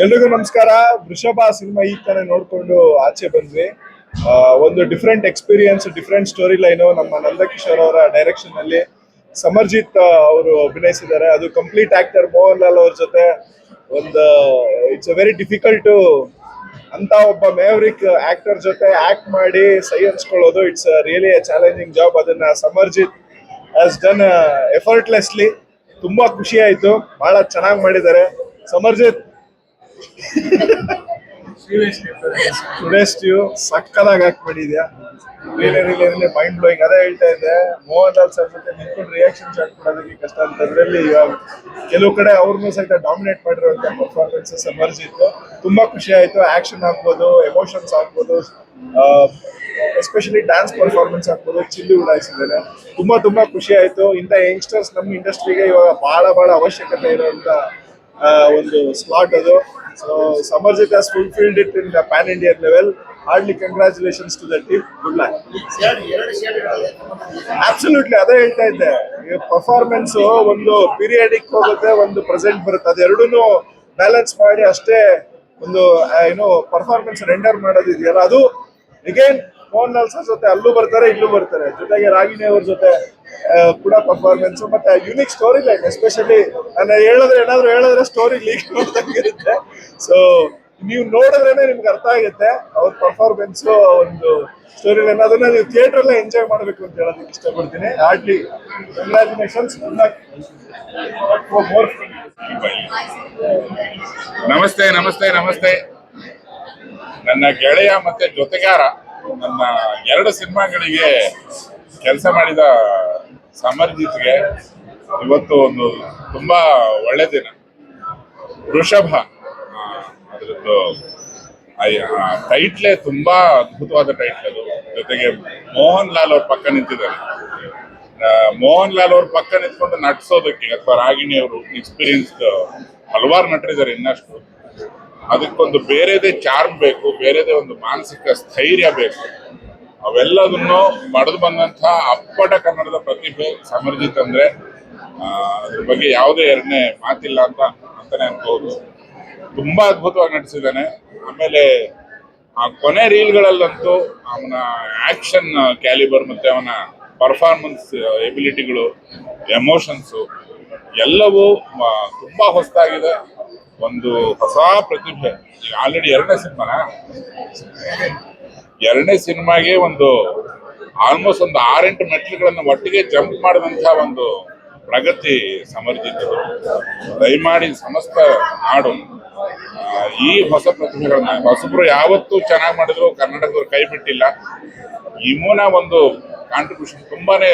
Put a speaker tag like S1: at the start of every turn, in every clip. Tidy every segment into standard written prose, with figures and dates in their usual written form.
S1: ಎಲ್ರಿಗೂ ನಮಸ್ಕಾರ. ವೃಷಭ ಸಿನಿಮಾ ಈಗ ತಾನೇ ನೋಡ್ಕೊಂಡು ಆಚೆ ಬಂದ್ವಿ. ಒಂದು different experience, different story line ನಮ್ಮ ನಂದಕಿಶೋರ್ ಅವರ ಡೈರೆಕ್ಷನ್ ಅಲ್ಲಿ ಸಮರ್ಜಿತ್ ಅವರು ಅಭಿನಯಿಸಿದ್ದಾರೆ. ಅದು ಕಂಪ್ಲೀಟ್ ಆಕ್ಟರ್ ಮೋಹನ್ ಲಾಲ್ ಅವ್ರ ಜೊತೆ ಒಂದು ಇಟ್ಸ್ ಅ ವೆರಿ ಡಿಫಿಕಲ್ಟ್ ಅಂತ ಒಬ್ಬ ಮೇವರಿಕ್ ಆಕ್ಟರ್ ಜೊತೆ ಆಕ್ಟ್ ಮಾಡಿ ಸೈ ಹಂಚ್ಕೊಳ್ಳೋದು. It's really a challenging job. ಅದನ್ನ ಸಮರ್ಜಿತ್ ಹ್ಯಾಸ್ ಡನ್ ಎಫರ್ಟ್ಲೆಸ್ಲಿ. ತುಂಬಾ ಖುಷಿ ಆಯ್ತು, ಬಹಳ ಚೆನ್ನಾಗಿ ಮಾಡಿದ್ದಾರೆ ಸಮರ್ಜಿತ್. ಸಕ್ಕದಾಗಿ ಆಕ್ಟ್ ಮಾಡಿದ್ಯಾ, ರಿಯಲಿ ಮೈಂಡ್ ಬ್ಲೋಯಿಂಗ್. ಅದೇ ಹೇಳ್ತಾ ಇದ್ದೆ, ಮೋಹನ್ ಲಾಲ್ ಸರ್ ಜೊತೆ ನಿಂತ್ಕೊಂಡು ರಿಯಾಕ್ಷನ್ ಶಾಟ್ ಕೊಡೋದಕ್ಕೆ ಕಷ್ಟ ಅಂತದ್ರಲ್ಲಿ ಕೆಲವು ಕಡೆ ಅವ್ರನ್ನೂ ಸಹಿತ ಡಾಮಿನೇಟ್ ಮಾಡಿರುವಂತ ಪರ್ಫಾರ್ಮೆನ್ಸ್ ಸಮರ್ಜಿತ್. ತುಂಬಾ ಖುಷಿ ಆಯ್ತು. ಆಕ್ಷನ್ ಆಗ್ಬೋದು, ಎಮೋಷನ್ಸ್ ಆಗ್ಬೋದು, ಎಸ್ಪೆಷಲಿ ಡ್ಯಾನ್ಸ್ ಪರ್ಫಾರ್ಮೆನ್ಸ್ ಆಗ್ಬೋದು, ಚಿಲ್ಲಿ ಉಡಾಯಿಸಿದ್ದಾರೆ. ತುಂಬಾ ಖುಷಿ ಆಯ್ತು. ಇಂಥ ಯಂಗ್ಸ್ಟರ್ಸ್ ನಮ್ಮ ಇಂಡಸ್ಟ್ರಿಗೆ ಇವಾಗ ಬಹಳ ಅವಶ್ಯಕತೆ ಇರುವಂತ ಒಂದು ಸ್ಲಾಟ್ ಅದು. So Samarjit has fulfilled it in the pan Indian level. Hardly congratulations to the team. Good luck. Absolutely, ಅದೇ ಹೇಳ್ತಾ ಇದ್ದೆ. ಪರ್ಫಾರ್ಮೆನ್ಸ್ ಒಂದು ಪೀರಿಯಡಿಕ್ ಹೋಗುತ್ತೆ, ಒಂದು ಪ್ರೆಸೆಂಟ್ ಬರುತ್ತೆ. ಅದೆರಡೂ ಬ್ಯಾಲೆನ್ಸ್ ಮಾಡಿ ಅಷ್ಟೇ ಒಂದು ಏನೋ ಪರ್ಫಾರ್ಮೆನ್ಸ್ ರೆಂಡರ್ ಮಾಡೋದಿದೆಯಲ್ಲ, ಅದು ಅಗೇನ್ ಮೋಹನ್ ಲಾಲ್ ಸರ್ ಜೊತೆ ಅಲ್ಲೂ ಬರ್ತಾರೆ, ಇಲ್ಲೂ ಬರ್ತಾರೆ. ಜೊತೆಗೆ ರಾಗಿಣಿ ಅವ್ರ ಜೊತೆ ಕೂಡ ಪರ್ಫಾರ್ಮೆನ್ಸ್ ಮತ್ತೆ ಯುನಿಕ್ ಸ್ಟೋರಿ ಲೈನ್. ಎಸ್ಪೆಷಲಿ ನಾನು ಏನಾದ್ರು ಹೇಳಿದ್ರೆ ಸ್ಟೋರಿ ಲೀಕ್ ನೋಡ್ದಂಗಿರುತ್ತೆ. ಸೊ ನೀವು ನೋಡಿದ್ರೇನೆ ನಿಮ್ಗೆ ಅರ್ಥ ಆಗುತ್ತೆ ಅವ್ರ ಪರ್ಫಾರ್ಮೆನ್ಸ್, ಒಂದು ಸ್ಟೋರಿ ಲೈನ್. ಅದನ್ನ ನೀವು ಥಿಯೇಟರ್ ಅಲ್ಲೇ ಎಂಜಾಯ್ ಮಾಡಬೇಕು ಅಂತ ಹೇಳೋದಕ್ಕೆ ಇಷ್ಟಪಡ್ತೀನಿ. Hardly congratulations.
S2: ನಮಸ್ತೆ ನಮಸ್ತೆ ನಮಸ್ತೆ. ನನ್ನ ಗೆಳೆಯ ಮತ್ತೆ ಜೊತೆಗಾರ, ನನ್ನ 2 ಸಿನಿಮಾಗಳಿಗೆ ಕೆಲಸ ಮಾಡಿದ ಸಮರ್ಜಿತ್ಗೆ ಇವತ್ತು ಒಂದು ತುಂಬಾ ಒಳ್ಳೆ ದಿನ. ವೃಷಭ ಅದರದ್ದು ಟೈಟ್ಲೇ ತುಂಬಾ ಅದ್ಭುತವಾದ ಟೈಟ್ಲ್ ಅದು. ಜೊತೆಗೆ ಮೋಹನ್ ಲಾಲ್ ಅವ್ರ ಪಕ್ಕ ನಿಂತಿದ್ದಾರೆ. ಮೋಹನ್ ಲಾಲ್ ಅವ್ರ ಪಕ್ಕ ನಿಂತ್ಕೊಂಡು ನಟಿಸೋದಕ್ಕೆ ಅಥವಾ ರಾಗಿಣಿ ಅವರು ಎಕ್ಸ್ಪೀರಿಯನ್ಸ್ಡ್ ಹಲವಾರು ನಟರಿದ್ದಾರೆ. ಇನ್ನಷ್ಟು ಅದಕ್ಕೊಂದು ಬೇರೆದೇ ಚಾರ್ಮ್ ಬೇಕು, ಬೇರೆದೇ ಒಂದು ಮಾನಸಿಕ ಸ್ಥೈರ್ಯ ಬೇಕು. ಅವೆಲ್ಲದನ್ನು ಪಡೆದು ಬಂದಂತ ಅಪ್ಪಟ ಕನ್ನಡದ ಪ್ರತಿಭೆ ಸಮರ್ಜಿತ್. ಅಂದ್ರೆ ಅದ್ರ ಬಗ್ಗೆ ಯಾವುದೇ ಎರಡನೇ ಮಾತಿಲ್ಲ ಅಂತಾನೆ ಅನ್ಬಹುದು. ತುಂಬಾ ಅದ್ಭುತವಾಗಿ ನಟಿಸಿದ್ದಾನೆ. ಆಮೇಲೆ ಆ ಕೊನೆ ರೀಲ್ಗಳಲ್ಲಂತೂ ಅವನ ಆಕ್ಷನ್ ಕ್ಯಾಲಿಬರ್ ಮತ್ತೆ ಅವನ ಪರ್ಫಾರ್ಮೆನ್ಸ್ ಎಬಿಲಿಟಿಗಳು, ಎಮೋಷನ್ಸು ಎಲ್ಲವೂ ತುಂಬಾ ಹೊಸದಾಗಿದೆ. ಒಂದು ಹೊಸ ಪ್ರತಿಭೆ. ಆಲ್ರೆಡಿ ಎರಡನೇ ಸಿನಿಮಾಗೆ ಒಂದು ಆಲ್ಮೋಸ್ಟ್ ಒಂದು 6-8 ಮೆಟ್ಲುಗಳನ್ನು ಒಟ್ಟಿಗೆ ಜಂಪ್ ಮಾಡಿದಂತಹ ಒಂದು ಪ್ರಗತಿ ಸಮರ್ಜಿತ್. ದಯಮಾಡಿ ಸಮಸ್ತ ನಾಡು ಈ ಹೊಸ ಪ್ರತಿಭೆಗಳನ್ನ, ಹೊಸಬ್ರು ಯಾವತ್ತೂ ಚೆನ್ನಾಗಿ ಮಾಡಿದ್ರು ಕರ್ನಾಟಕದವ್ರು ಕೈ ಬಿಟ್ಟಿಲ್ಲ. ಇಮೂನ ಒಂದು ಕಾಂಟ್ರಿಬ್ಯೂಷನ್ ತುಂಬಾನೇ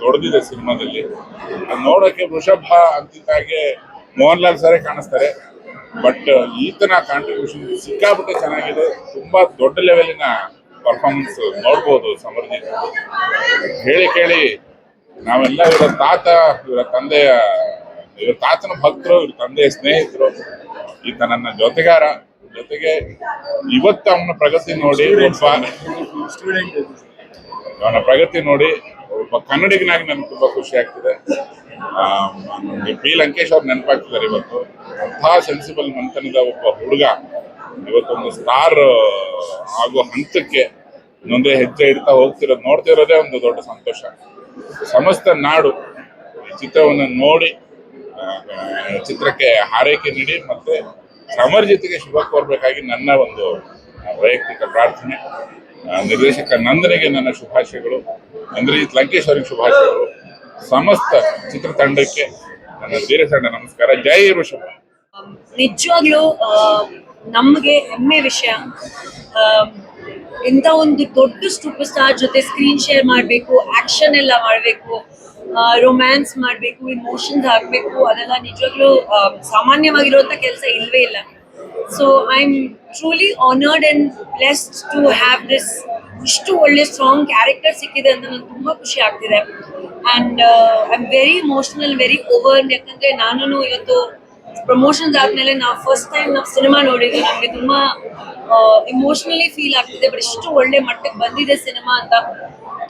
S2: ದೊಡ್ಡದಿದೆ ಸಿನಿಮಾದಲ್ಲಿ. ನೋಡೋಕೆ ವೃಷಭ ಅಂತಿದ್ದಾಗೆ ಮೋಹನ್ ಲಾಲ್ ಸರೇ ಕಾಣಿಸ್ತಾರೆ. ಬಟ್ ಈತನ ಕಾಂಟ್ರಿಬ್ಯೂಷನ್ ಸಿಕ್ಕಾಪಟ್ಟೆ ಚೆನ್ನಾಗಿದೆ. ತುಂಬಾ ದೊಡ್ಡ ಲೆವೆಲಿನ ಪರ್ಫಾರ್ಮೆನ್ಸ್ ನೋಡ್ಬೋದು ಸಮರ್ಜಿತ್. ಹೇಳಿ ಕೇಳಿ ನಾವೆಲ್ಲ ಇವರ ತಾತನ ಭಕ್ತರು, ಇವ್ರ ತಂದೆಯ ಸ್ನೇಹಿತರು. ಈತ ನನ್ನ ಜೊತೆಗಾರ. ಜೊತೆಗೆ ಇವತ್ತು ಅವನ ಪ್ರಗತಿ ನೋಡಿ ಒಬ್ಬ ಕನ್ನಡಿಗನಾಗಿ ನನಗೆ ತುಂಬಾ ಖುಷಿ ಆಗ್ತಿದೆ. ಪಿ ಲಂಕೇಶ್ ಅವ್ರು ನೆನಪಾಗ್ತಿದ್ದಾರೆ ಇವತ್ತು. ಅಂತಹ ಸೆನ್ಸಿಬಲ್ ಮಂಥನದ ಒಬ್ಬ ಹುಡುಗ ಇವತ್ತೊಂದು ಸ್ಟಾರ್ ಆಗೋ ಹಂತಕ್ಕೆ ಇನ್ನೊಂದೇ ಹೆಜ್ಜೆ ಇಡ್ತಾ ನೋಡ್ತಿರೋದೇ ಒಂದು ದೊಡ್ಡ ಸಂತೋಷ. ಸಮಸ್ತ ನಾಡು ಈ ಚಿತ್ರವನ್ನು ನೋಡಿ ಚಿತ್ರಕ್ಕೆ ಹಾರೈಕೆ ನೀಡಿ ಮತ್ತೆ ಸಮರ್ಜಿತ್ಗೆ ಶುಭ ಕೋರ್ಬೇಕಾಗಿ ನನ್ನ ಒಂದು ವೈಯಕ್ತಿಕ ಪ್ರಾರ್ಥನೆ. ನಿರ್ದೇಶಕ ನಂದನಿಗೆ ನನ್ನ ಶುಭಾಶಯಗಳು, ಇಂದ್ರಜಿತ್ ಲಂಕೇಶ್ ಅವರಿಗೆ ಶುಭಾಶಯಗಳು, ಸಮಸ್ತ ಚಿತ್ರತಂಡಕ್ಕೆ ನನ್ನ ಧೀರಸಣ್ಣ ನಮಸ್ಕಾರ. ಜೈ ವೃಷಭ.
S3: ನಿಜವಾಗ್ಲೂ ನಮಗೆ ಹೆಮ್ಮೆ ವಿಷಯ. ಇಂಥ ಒಂದು ದೊಡ್ಡ ಸೂಪರ್ ಸ್ಟಾರ್ ಜೊತೆ ಸ್ಕ್ರೀನ್ ಶೇರ್ ಮಾಡಬೇಕು, ಆಕ್ಷನ್ ಎಲ್ಲ ಮಾಡಬೇಕು, ರೊಮ್ಯಾನ್ಸ್ ಮಾಡಬೇಕು, ಇಮೋಷನ್ಸ್ ಹಾಕಬೇಕು. ಅದೆಲ್ಲ ನಿಜವಾಗ್ಲೂ ಸಾಮಾನ್ಯವಾಗಿರುವಂಥ ಕೆಲಸ ಇಲ್ವೇ ಇಲ್ಲ. So I am truly honoured and blessed to have this. ಇಷ್ಟು ಒಳ್ಳೆ ಸ್ಟ್ರಾಂಗ್ ಕ್ಯಾರೆಕ್ಟರ್ ಸಿಕ್ಕಿದೆ ಅಂತ ನಂಗೆ ತುಂಬ ಖುಷಿ ಆಗ್ತಿದೆ. And I am very emotional, very over. ಯಾಕಂದರೆ ನಾನು ಇವತ್ತು ಪ್ರಮೋಷನ್ಸ್ ಆದಮೇಲೆ ಫಸ್ಟ್ ಟೈಮ್ ನಾವು ಸಿನಿಮಾ ನೋಡಿದ್ವಿ. ನಮಗೆ ತುಂಬ ಇಮೋಷ್ನಲಿ ಫೀಲ್ ಆಗ್ತಿದೆ. ಬಟ್ ಇಷ್ಟು ಒಳ್ಳೆ ಮಟ್ಟಕ್ಕೆ ಬಂದಿದೆ ಸಿನಿಮಾ ಅಂತ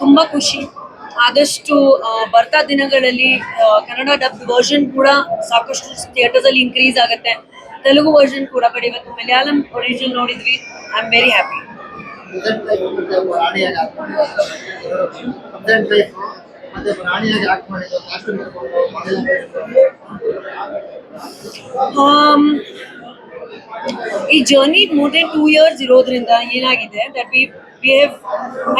S3: ತುಂಬ ಖುಷಿ. ಆದಷ್ಟು ಬರ್ತಾ ದಿನಗಳಲ್ಲಿ ಕನ್ನಡ ಡಬ್ ವರ್ಷನ್ ಕೂಡ ಸಾಕಷ್ಟು ಥಿಯೇಟರ್ಸ್ ಅಲ್ಲಿ ಇನ್ಕ್ರೀಸ್ ಆಗುತ್ತೆ. ತೆಲುಗು ವರ್ಷನ್ ಕೂಡ, ಬಟ್ ಇವತ್ತು ಮಲಯಾಳಂ ಒರಿಜಿನಲ್ ನೋಡಿದ್ವಿ. I am very happy. ಈ ಜರ್ನಿ ಮೋರ್ ದೆನ್ 2 years ಇರೋದ್ರಿಂದ ಏನಾಗಿದೆ that we have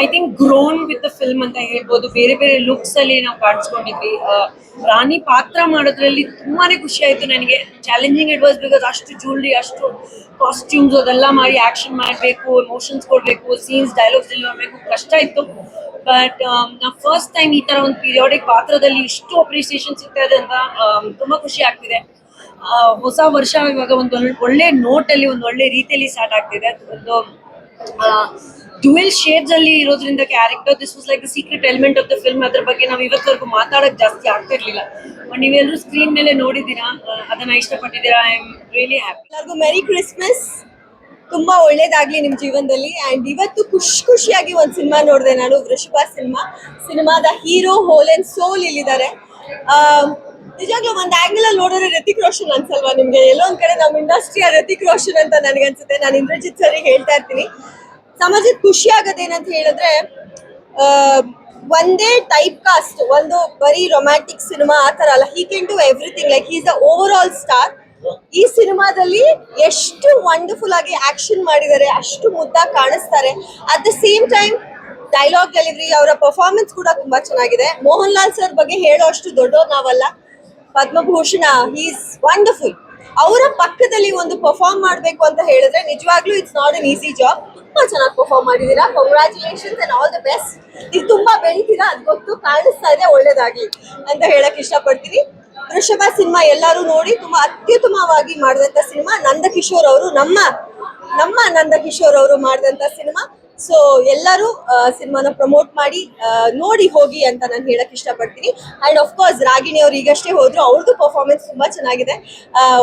S3: I think grown with the film ಅಂತ ಹೇಳ್ಬೋದು. ಬೇರೆ ಬೇರೆ ಲುಕ್ಸ್ ಅಲ್ಲಿ ನಾವು ಕಾಣಿಸ್ಕೊಂಡಿದ್ವಿ. ರಾಣಿ ಪಾತ್ರ ಮಾಡೋದ್ರಲ್ಲಿ ತುಂಬಾನೇ ಖುಷಿ ಆಯ್ತು ನನಗೆ. ಚಾಲೆಂಜಿಂಗ್ ಇಟ್ ವಾಸ್ ಬಿಕಾಸ್ ಅಷ್ಟು ಜ್ಯುವೆಲ್ರಿ, ಅಷ್ಟು ಕಾಸ್ಟ್ಯೂಮ್ಸ್ ಅದೆಲ್ಲ ಮಾಡಿ ಆಕ್ಷನ್ ಮಾಡಬೇಕು, ಎಮೋಷನ್ಸ್ ಕೊಡಬೇಕು, ಸೀನ್ಸ್ ಡೈಲಾಗ್ಸ್ ಡೆಲಿವರ್ ಮಾಡಬೇಕು, ಕಷ್ಟ ಇತ್ತು. ಬಟ್ ನಾವು ಫಸ್ಟ್ ಟೈಮ್ ಈ ತರ ಒಂದು ಪೀರಿಯಾಡಿಕ್ ಪಾತ್ರದಲ್ಲಿ ಇಷ್ಟು ಅಪ್ರಿಸಿಯೇಷನ್ ಸಿಗ್ತಾ ಇದೆ ಅಂತ ತುಂಬಾ ಖುಷಿ ಆಗ್ತಿದೆ. ಹೊಸ ವರ್ಷ ಇವಾಗ ಒಂದು ಒಳ್ಳೆ ನೋಟಲ್ಲಿ, ಒಂದು ಒಳ್ಳೆ ರೀತಿಯಲ್ಲಿ ಸ್ಟಾರ್ಟ್ ಆಗ್ತಿದೆ. ಒಂದು ಡ್ಯುಯಲ್ ಶೇಡ್ಸ್ ಅಲ್ಲಿ ಇರೋದ್ರಿಂದ character, this was like the secret element of the film. ಅದ್ರ ಬಗ್ಗೆ ನಾವು ಇವತ್ತವರೆಗೂ ಮಾತಾಡಕ್ ಜಾಸ್ತಿ ಆಗ್ತಿರ್ಲಿಲ್ಲ. ನೀವೆಲ್ಲರೂ ಸ್ಕ್ರೀನ್ ಮೇಲೆ ನೋಡಿದ್ದೀರಾ, ಅದನ್ನ ಇಷ್ಟಪಟ್ಟಿದ್ದೀರಾ. I am really happy.
S4: ಎಲ್ಲರಿಗೂ ಮೆರಿ ಕ್ರಿಸ್ಮಸ್. ತುಂಬಾ ಒಳ್ಳೇದಾಗ್ಲಿ ನಿಮ್ ಜೀವನದಲ್ಲಿ. ಅಂಡ್ ಇವತ್ತು ಖುಷಿಯಾಗಿ ಒಂದ್ ಸಿನಿಮಾ ನೋಡಿದೆ ನಾನು, ವೃಷಭ ಸಿನಿಮಾದ ಹೀರೋ ಹೋಲ್ ಅಂಡ್ ಸೋಲ್ ಇಲ್ಲಿದ್ದಾರೆ. ನಿಜಾಗ್ಲೂ ಒಂದ್ ಆಂಗಲ್ ಅಲ್ಲಿ ನೋಡಿದ್ರೆ ರಿತಿಕ್ ರೋಷನ್ ಅನ್ಸಲ್ವಾ ನಿಮ್ಗೆ? ಎಲ್ಲೋ ಒಂದ್ ಕಡೆ ನಮ್ ಇಂಡಸ್ಟ್ರಿಯ ರಿತಿಕ್ ರೋಷನ್ ಅಂತ ನನಗನ್ಸುತ್ತೆ. ನಾನು ಇಂದ್ರಜಿತ್ ಸರಿಗೆ ಹೇಳ್ತಾ ಇರ್ತೀನಿ, ಸಮಾಜಕ್ಕೆ ಖುಷಿ ಆಗೋದೇನಂತ ಹೇಳಿದ್ರೆ ಒಂದೇ ಟೈಪ್ ಕಾಸ್ಟ್, ಒಂದು ಬರೀ ರೊಮ್ಯಾಂಟಿಕ್ ಸಿನಿಮಾ ಆ ತರ ಅಲ್ಲ. He can do everything. Like he is the overall star. ಈ ಸಿನಿಮಾದಲ್ಲಿ ಎಷ್ಟು ವಂಡರ್ಫುಲ್ ಆಗಿ ಆಕ್ಷನ್ ಮಾಡಿದ್ದಾರೆ, ಅಷ್ಟು ಮುದ್ದಾಗಿ ಕಾಣಿಸ್ತಾರೆ. At the same time dialogue delivery, ಅವರ ಪರ್ಫಾರ್ಮೆನ್ಸ್ ಕೂಡ ತುಂಬಾ ಚೆನ್ನಾಗಿದೆ. ಮೋಹನ್ ಲಾಲ್ ಸರ್ ಬಗ್ಗೆ ಹೇಳೋ ಅಷ್ಟು ದೊಡ್ಡವ್ರು ನಾವಲ್ಲ. Padmabhushan, he is wonderful. ಅವರ ಪಕ್ಕದಲ್ಲಿ ಒಂದು ಪರ್ಫಾರ್ಮ್ ಮಾಡಬೇಕು ಅಂತ ಹೇಳಿದ್ರೆ ನಿಜವಾಗ್ಲೂ it's not an easy job. ತುಂಬಾ ಚೆನ್ನಾಗಿ ಪರ್ಫಾರ್ಮ್ ಮಾಡಿದೀರಾ. Congratulations and all the best. ನೀವು ತುಂಬಾ ಬೆಳಿತೀರಾ, ಅದು ಗೊತ್ತು, ಕಾಣಿಸ್ತಾ ಇದೆ. ಒಳ್ಳೇದಾಗ್ಲಿ ಅಂತ ಹೇಳಕ್ ಇಷ್ಟಪಡ್ತೀನಿ. ವೃಷಭ ಸಿನಿಮಾ ಎಲ್ಲರೂ ನೋಡಿ ತುಂಬಾ ಅತ್ಯುತ್ತಮವಾಗಿ ಮಾಡಿದಂತ ಸಿನಿಮಾ. ನಂದಕಿಶೋರ್ ಅವರು, ನಮ್ಮ ನಂದಕಿಶೋರ್ ಅವರು ಮಾಡಿದಂತ ಸಿನಿಮಾ. ಸೊ ಎಲ್ಲರೂ ಸಿನಿಮಾನ ಪ್ರಮೋಟ್ ಮಾಡಿ ನೋಡಿ ಹೋಗಿ ಅಂತ ನಾನು ಹೇಳಕ್ ಇಷ್ಟಪಡ್ತೀನಿ. ಅಂಡ್ ಆಫ್ ಕೋರ್ಸ್ ರಾಗಿಣಿ ಅವ್ರು ಈಗಷ್ಟೇ ಹೋದ್ರು, ಅವ್ರದ್ದು ಪರ್ಫಾರ್ಮೆನ್ಸ್ ತುಂಬಾ ಚೆನ್ನಾಗಿದೆ.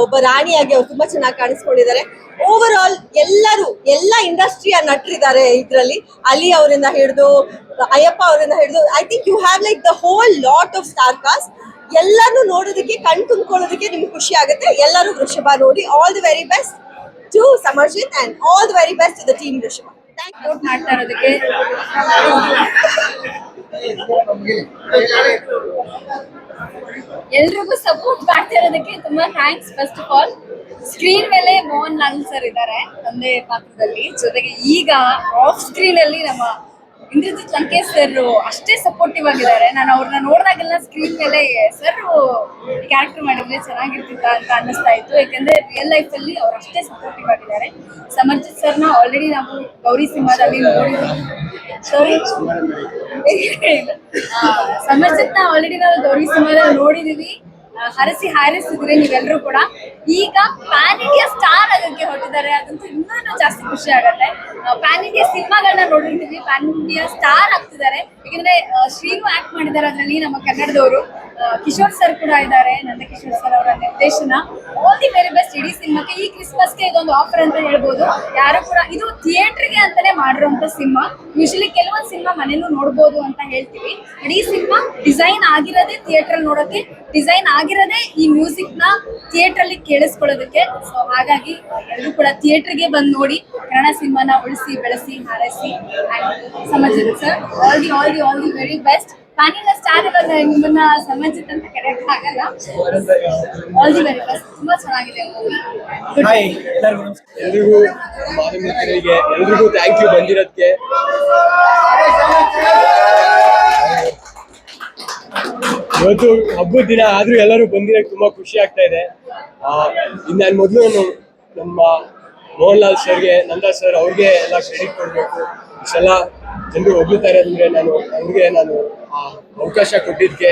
S4: ಒಬ್ಬ ರಾಣಿಯಾಗಿ ಅವ್ರು ತುಂಬಾ ಚೆನ್ನಾಗಿ ಕಾಣಿಸ್ಕೊಂಡಿದ್ದಾರೆ. ಓವರ್ ಆಲ್ ಎಲ್ಲ ಇಂಡಸ್ಟ್ರಿಯ ನಟರಿದ್ದಾರೆ ಇದ್ರಲ್ಲಿ. ಅಲಿ ಅವರಿಂದ ಹಿಡಿದು ಅಯ್ಯಪ್ಪ ಅವರಿಂದ ಹಿಡಿದು, I think you have like the whole lot of star cast. ಎಲ್ಲರೂ ನೋಡೋದಕ್ಕೆ, ಕಣ್ ತುಂಬಿಕೊಳ್ಳೋದಕ್ಕೆ ನಿಮ್ಗೆ ಖುಷಿ ಆಗುತ್ತೆ. ಎಲ್ಲರೂ ವೃಷಭ ನೋಡಿ. All the very best to Samarjit and all the very best to the team Vrushabha.
S3: Support ಮಾಡ್ತಾ ಇರೋದಕ್ಕೆ
S5: ಎಲ್ರಿಗೂ ಸಪೋರ್ಟ್ ಮಾಡ್ತಾ ಇರೋದಕ್ಕೆ ತುಂಬಾ thanks. First of all screen ಮೇಲೆ ಮೋಹನ್ ಲಾಲ್ ಸರ್ ಇದ್ದಾರೆ ತಂದೆ ಪಾತ್ರದಲ್ಲಿ, ಜೊತೆಗೆ ಈಗ ಆಫ್ ಸ್ಕ್ರೀನ್ ಅಲ್ಲಿ ನಮ್ಮ ಇಂದ್ರಜಿತ್ ಲಂಕೇಶ್ ಸರ್ ಅಷ್ಟೇ ಸಪೋರ್ಟಿವ್ ಆಗಿದ್ದಾರೆ. ನಾನು ಅವ್ರನ್ನ ನೋಡಿದಾಗೆಲ್ಲ ಸ್ಕ್ರೀನ್ ಮೇಲೆ ಸರ್ ಕ್ಯಾರೆಕ್ಟರ್ ಮಾಡಿದ್ರೆ ಚೆನ್ನಾಗಿರ್ತಿತ್ತ ಅಂತ ಅನ್ನಿಸ್ತಾ ಇತ್ತು. ಯಾಕಂದ್ರೆ ರಿಯಲ್ ಲೈಫ್ ಅಲ್ಲಿ ಅವ್ರು ಅಷ್ಟೇ ಸಪೋರ್ಟಿವ್ ಆಗಿದ್ದಾರೆ. ಸಮರ್ಜಿತ್ ಸರ್ನ ಆಲ್ರೆಡಿ ನಾವು ಗೌರಿ ಸಿನಿಮಾದಲ್ಲಿ ನೋಡಿದ್ವಿ. ಸಮರ್ಜಿತ್ನ ಆಲ್ರೆಡಿ ನಾವು ಗೌರಿ ಸಿನಿಮಾದಲ್ಲಿ ನೋಡಿದೀವಿ. ಹಾರಿಸಿದ್ರೆ ನೀವೆಲ್ಲರೂ ಕೂಡ. ಈಗ ಪ್ಯಾನ್ ಇಂಡಿಯಾ ಸ್ಟಾರ್ ಆಗಕ್ಕೆ ಹೊರಟಿದ್ದಾರೆ, ಅದಂತೂ ಇನ್ನೂ ಜಾಸ್ತಿ ಖುಷಿ ಆಗತ್ತೆ. ಪ್ಯಾನ್ ಇಂಡಿಯಾ ಸಿನಿಮಾಗಳನ್ನ ನೋಡಿರ್ತೀವಿ, ಪ್ಯಾನ್ ಇಂಡಿಯಾ ಸ್ಟಾರ್ ಆಗ್ತಿದ್ದಾರೆ. ಯಾಕಂದ್ರೆ ಶ್ರೀನು ಆಕ್ಟ್ ಮಾಡಿದ್ದಾರೆ ಅದರಲ್ಲಿ, ನಮ್ಮ ಕನ್ನಡದವರು. ಕಿಶೋರ್ ಸರ್ ಕೂಡ ಇದ್ದಾರೆ, ನಂದಕಿಶೋರ್ ಸರ್ ಅವರ ನಿರ್ದೇಶನ. ಆಲ್ ದಿ ವೆರಿ ಬೆಸ್ಟ್ ಇಡೀ ಸಿನಿಮಾಕ್ಕೆ. ಈ ಕ್ರಿಸ್ಮಸ್ಗೆ ಇದೊಂದು ಆಫರ್ ಅಂತ ಹೇಳ್ಬೋದು. ಯಾರು ಕೂಡ ಇದು ಥಿಯೇಟರ್ಗೆ ಅಂತಾನೆ ಮಾಡಿರುವಂತ ಸಿನಿಮಾ. ಯೂಶಲಿ ಕೆಲವೊಂದು ಸಿನಿಮಾ ಮನೇಲೂ ನೋಡ್ಬೋದು ಅಂತ ಹೇಳ್ತೀವಿ, ಬಟ್ ಈ ಸಿನಿಮಾ ಡಿಸೈನ್ ಆಗಿರೋದೇ ಥಿಯೇಟರ್ ನೋಡೋಕೆ, ಡಿಸೈನ್ ಆಗಿರೋದೇ ಈ ಮ್ಯೂಸಿಕ್ ನ ಥಿಯೇಟರ್ ಅಲ್ಲಿ ಕೇಳಿಸ್ಕೊಳ್ಳೋದಕ್ಕೆ. ಸೊ ಹಾಗಾಗಿ ಎಲ್ಲರೂ ಕೂಡ ಥಿಯೇಟರ್ಗೆ ಬಂದು ನೋಡಿ ಕನ್ನಡ ಸಿನಿಮಾನ ಉಳಿಸಿ ಬೆಳೆಸಿ ಹಾರೈಸಿ. Samarjit sir all the very best. PAN India star ಇವಾಗ ನಿಮ್ಮನ್ನ ಸಮರ್ಜಿತ್ ಅಂತ ಕರೆಯಕ್ ಆಗಲ್ಲ. All the very best. ತುಂಬಾ ಚೆನ್ನಾಗಿದೆ ಮೂವಿ.
S6: ಎಲ್ರಿಗೂ ಮಾಧ್ಯಮಿಕರಿಗೆ ಎಲ್ರಿಗೂ ಥ್ಯಾಂಕ್ ಯು ಬಂದಿರೋದಕ್ಕೆ. ಇವತ್ತು ಹಬ್ಬದ ದಿನ ಆದ್ರೂ ಎಲ್ಲರೂ ಬಂದಿರೋಕೆ ತುಂಬಾ ಖುಷಿ ಆಗ್ತಾ ಇದೆ. ನಾನು ಮೊದಲು ನಮ್ಮ ಮೋಹನ್ ಲಾಲ್ ಸರ್ಗೆ, ನಂದಾ ಸರ್ ಅವ್ರಿಗೆ ಎಲ್ಲ ಕ್ರೆಡಿಟ್ ಕೊಡಬೇಕು. ಇಷ್ಟೆಲ್ಲ ಜನರು ಹೊಗಳ್ತಾರೆ ಅಂದ್ರೆ ಅವ್ರಿಗೆ ನಾನು ಅವಕಾಶ ಕೊಟ್ಟಿದ್ದಕ್ಕೆ,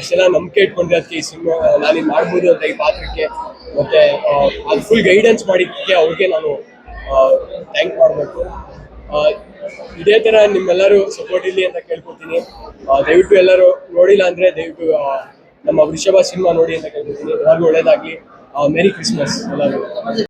S6: ಎಷ್ಟೆಲ್ಲ ನಂಬಿಕೆ ಇಟ್ಕೊಂಡಿರೋದಕ್ಕೆ, ಈ ಸಿನಿಮಾ ನಾನು ಮಾಡ್ಬೋದು ಅಂತ ಈ ಪಾತ್ರಕ್ಕೆ, ಮತ್ತೆ ಅದು ಫುಲ್ ಗೈಡೆನ್ಸ್ ಮಾಡಿದ್ದಕ್ಕೆ ಅವ್ರಿಗೆ ನಾನು ಥ್ಯಾಂಕ್ ಮಾಡಬೇಕು. ಇದೇ ಥರ ನಿಮ್ಮೆಲ್ಲರೂ ಸಪೋರ್ಟ್ ಇರಲಿ ಅಂತ ಕೇಳ್ಕೊತೀನಿ. ದಯವಿಟ್ಟು ಎಲ್ಲರೂ ನೋಡಿಲ್ಲ ಅಂದರೆ ದಯವಿಟ್ಟು ನಮ್ಮ ವೃಷಭ ಸಿನಿಮಾ ನೋಡಿ ಅಂತ ಕೇಳ್ಕೊತೀನಿ. ಎಲ್ಲರಿಗೂ ಒಳ್ಳೇದಾಗಲಿ. ಮೆರಿ ಕ್ರಿಸ್ಮಸ್ ಎಲ್ಲರಿಗೂ.